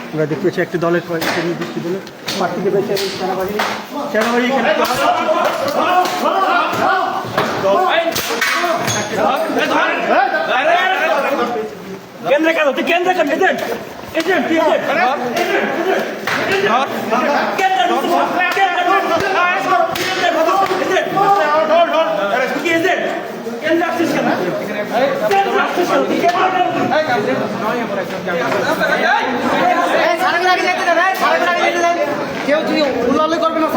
আমরা দেখতে পাচ্ছি একটি দলের নির্দিষ্ট দলের প্রার্থীকে পেয়েছে সেনাবাহিনী কেন্দ্রে কেন তুই কেন্দ্রে কেন এজেন্ট এজেন্ট কেউ যদি উল্লালে করবে না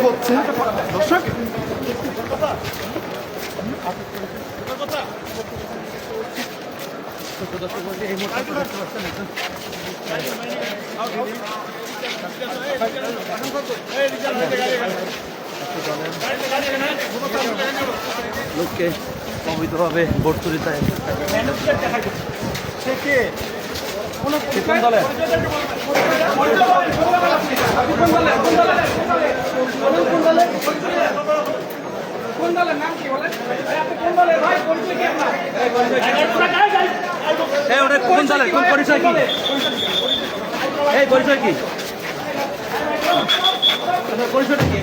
হচ্ছে দর্শক লোককে অবৈধভাবে ভোট চুরিতে কোন দলে কোন দলের কোন পরিচয় কি এই পরিচয় কি পরিচয়টা কি